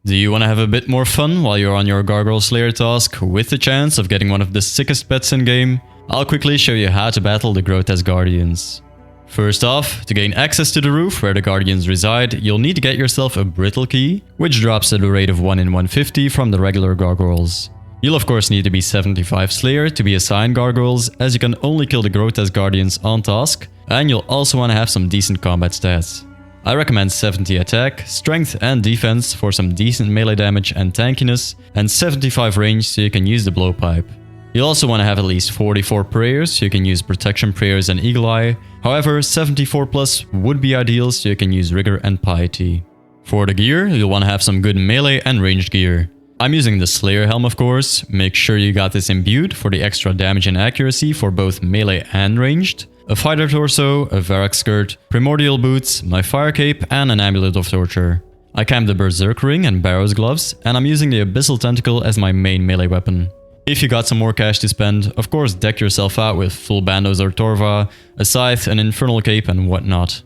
Do you want to have a bit more fun while you're on your Gargoyle Slayer task with the chance of getting one of the sickest pets in game? I'll quickly show you how to battle the Grotesque Guardians. First off, to gain access to the roof where the Guardians reside, you'll need to get yourself a brittle key, which drops at a rate of 1 in 150 from the regular Gargoyles. You'll of course need to be 75 Slayer to be assigned Gargoyles, as you can only kill the Grotesque Guardians on task, and you'll also want to have some decent combat stats. I recommend 70 attack, strength and defense for some decent melee damage and tankiness, and 75 range so you can use the blowpipe. You'll also want to have at least 44 prayers so you can use protection prayers and eagle eye. However, 74 plus would be ideal so you can use rigor and piety. For the gear, you'll want to have some good melee and ranged gear. I'm using the Slayer helm of course. Make sure you got this imbued for the extra damage and accuracy for both melee and ranged. A fighter torso, a Varrock skirt, primordial boots, my fire cape and an amulet of torture. I camped the berserk ring and barrows gloves, and I'm using the abyssal tentacle as my main melee weapon. If you got some more cash to spend, of course deck yourself out with full bandos or torva, a scythe, an infernal cape and whatnot.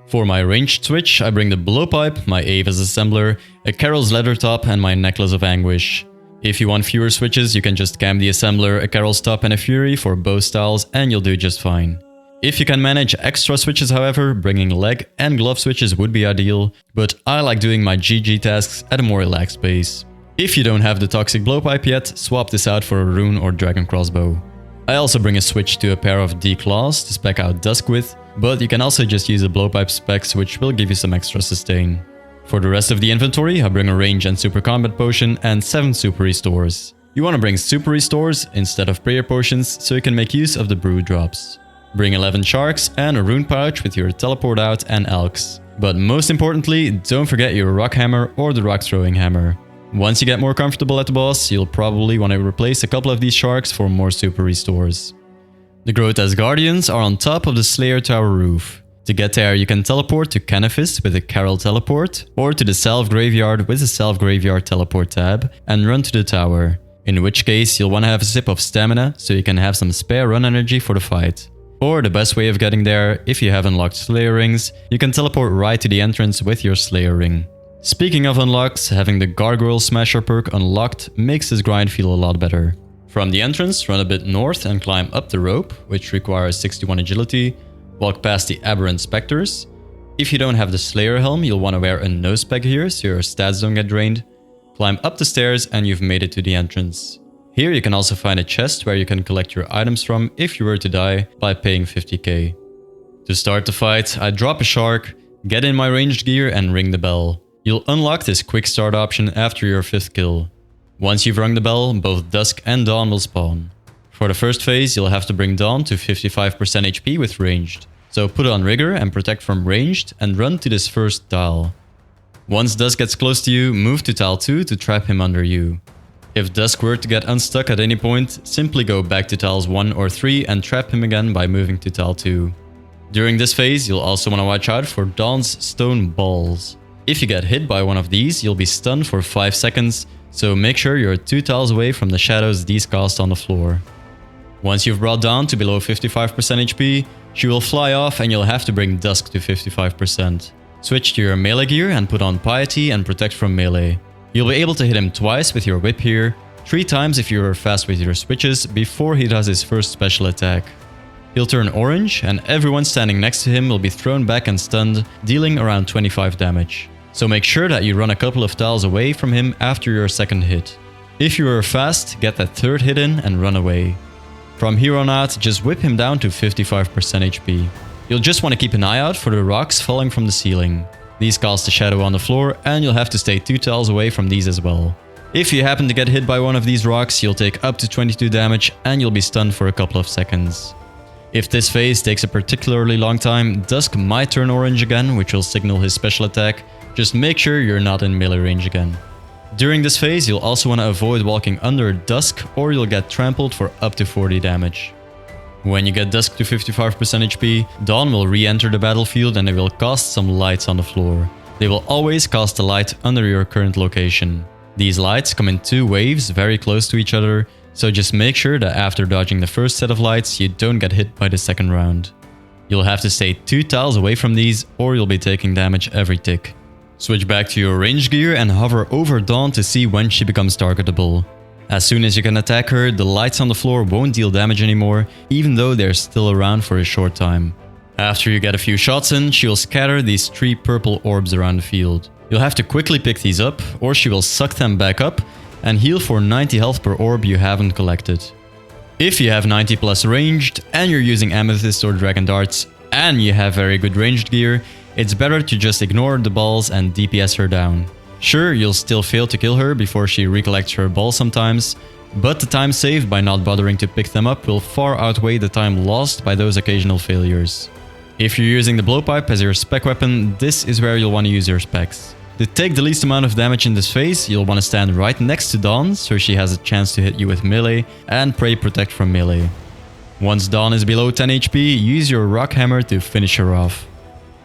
For my ranged switch, I bring the blowpipe, my Ava's assembler, a Carol's leather top and my necklace of anguish. If you want fewer switches, you can just camp the assembler, a Carol's top and a fury for both styles and you'll do just fine. If you can manage extra switches however, bringing leg and glove switches would be ideal, but I like doing my GG tasks at a more relaxed pace. If you don't have the toxic blowpipe yet, swap this out for a rune or dragon crossbow. I also bring a switch to a pair of D claws to spec out Dusk with, but you can also just use the blowpipe specs which will give you some extra sustain. For the rest of the inventory, I bring a range and super combat potion and 7 super restores. You want to bring super restores instead of prayer potions so you can make use of the brew drops. Bring 11 sharks and a rune pouch with your teleport out and elks. But most importantly, don't forget your rock hammer or the rock throwing hammer. Once you get more comfortable at the boss, you'll probably want to replace a couple of these sharks for more super restores. The Grotesque Guardians are on top of the Slayer Tower roof. To get there, you can teleport to Canifis with a Carol teleport, or to the Self Graveyard with a Self Graveyard teleport tab, and run to the tower. In which case, you'll want to have a sip of stamina so you can have some spare run energy for the fight. Or the best way of getting there, if you have unlocked Slayer rings, you can teleport right to the entrance with your Slayer ring. Speaking of unlocks, having the Gargoyle Smasher perk unlocked makes this grind feel a lot better. From the entrance, run a bit north and climb up the rope, which requires 61 agility, walk past the Aberrant Spectres. If you don't have the Slayer helm, you'll want to wear a nose peg here so your stats don't get drained. Climb up the stairs and you've made it to the entrance. Here you can also find a chest where you can collect your items from if you were to die by paying 50k. To start the fight, I drop a shark, get in my ranged gear and ring the bell. You'll unlock this quick start option after your 5th kill. Once you've rung the bell, both Dusk and Dawn will spawn. For the first phase, you'll have to bring Dawn to 55% HP with ranged. So put on rigor and protect from ranged and run to this first tile. Once Dusk gets close to you, move to tile 2 to trap him under you. If Dusk were to get unstuck at any point, simply go back to tiles 1 or 3 and trap him again by moving to tile 2. During this phase, you'll also want to watch out for Dawn's stone balls. If you get hit by one of these, you'll be stunned for 5 seconds, so make sure you're 2 tiles away from the shadows these cast on the floor. Once you've brought Dawn to below 55% HP, she will fly off and you'll have to bring Dusk to 55%. Switch to your melee gear and put on Piety and Protect from melee. You'll be able to hit him twice with your whip here, 3 times if you are fast with your switches before he does his first special attack. He'll turn orange and everyone standing next to him will be thrown back and stunned, dealing around 25 damage. So make sure that you run a couple of tiles away from him after your second hit. If you are fast, get that 3rd hit in and run away. From here on out, just whip him down to 55% HP. You'll just want to keep an eye out for the rocks falling from the ceiling. These cast a shadow on the floor and you'll have to stay 2 tiles away from these as well. If you happen to get hit by one of these rocks, you'll take up to 22 damage and you'll be stunned for a couple of seconds. If this phase takes a particularly long time, Dusk might turn orange again, which will signal his special attack. Just make sure you're not in melee range again. During this phase, you'll also want to avoid walking under Dusk or you'll get trampled for up to 40 damage. When you get Dusk to 55% HP, Dawn will re-enter the battlefield and they will cast some lights on the floor. They will always cast a light under your current location. These lights come in 2 waves very close to each other, so just make sure that after dodging the first set of lights, you don't get hit by the second round. You'll have to stay 2 tiles away from these or you'll be taking damage every tick. Switch back to your range gear and hover over Dawn to see when she becomes targetable. As soon as you can attack her, the lights on the floor won't deal damage anymore, even though they're still around for a short time. After you get a few shots in, she will scatter these 3 purple orbs around the field. You'll have to quickly pick these up, or she will suck them back up and heal for 90 health per orb you haven't collected. If you have 90 plus ranged, and you're using amethyst or dragon darts, and you have very good ranged gear, it's better to just ignore the balls and DPS her down. Sure, you'll still fail to kill her before she recollects her balls sometimes, but the time saved by not bothering to pick them up will far outweigh the time lost by those occasional failures. If you're using the blowpipe as your spec weapon, this is where you'll want to use your specs. To take the least amount of damage in this phase, you'll want to stand right next to Dawn so she has a chance to hit you with melee, and pray protect from melee. Once Dawn is below 10 HP, use your rock hammer to finish her off.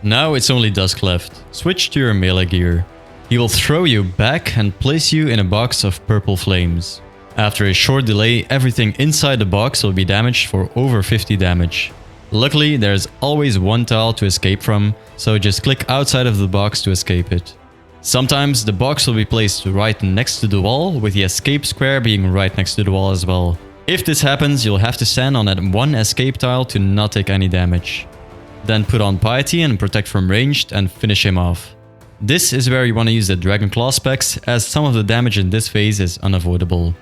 Now it's only Dusk left. Switch to your melee gear. He will throw you back and place you in a box of purple flames. After a short delay, everything inside the box will be damaged for over 50 damage. Luckily, there's always one tile to escape from, so just click outside of the box to escape it. Sometimes the box will be placed right next to the wall, with the escape square being right next to the wall as well. If this happens, you'll have to stand on that one escape tile to not take any damage. Then put on Piety and Protect from ranged and finish him off. This is where you want to use the Dragon Claw specs, as some of the damage in this phase is unavoidable.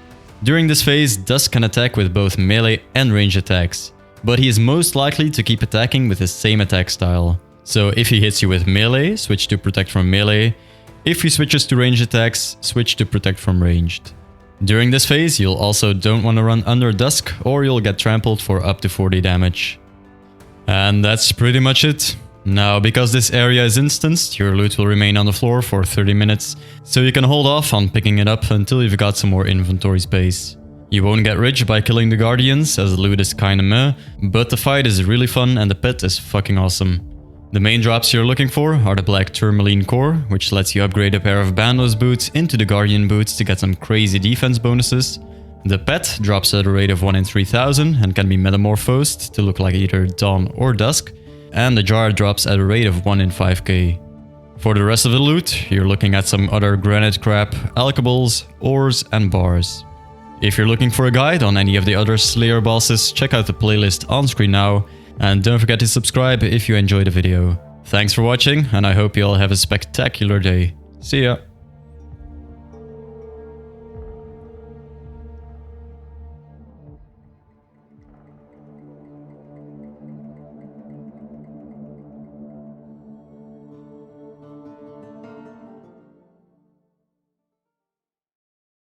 During this phase, Dusk can attack with both melee and range attacks, but he is most likely to keep attacking with the same attack style. So if he hits you with melee, switch to Protect from melee. If he switches to ranged attacks, switch to Protect from ranged. During this phase, you'll also don't want to run under Dusk, or you'll get trampled for up to 40 damage. And that's pretty much it. Now, because this area is instanced, your loot will remain on the floor for 30 minutes, so you can hold off on picking it up until you've got some more inventory space. You won't get rich by killing the guardians, as the loot is kinda meh, but the fight is really fun and the pet is fucking awesome. The main drops you're looking for are the black tourmaline core, which lets you upgrade a pair of Bandos boots into the guardian boots to get some crazy defense bonuses. The pet drops at a rate of 1 in 3000 and can be metamorphosed to look like either Dawn or Dusk, and the jar drops at a rate of 1 in 5k. For the rest of the loot, you're looking at some other granite crap, alkables, ores and bars. If you're looking for a guide on any of the other Slayer bosses, check out the playlist on screen now, and don't forget to subscribe if you enjoyed the video. Thanks for watching, and I hope you all have a spectacular day. See ya!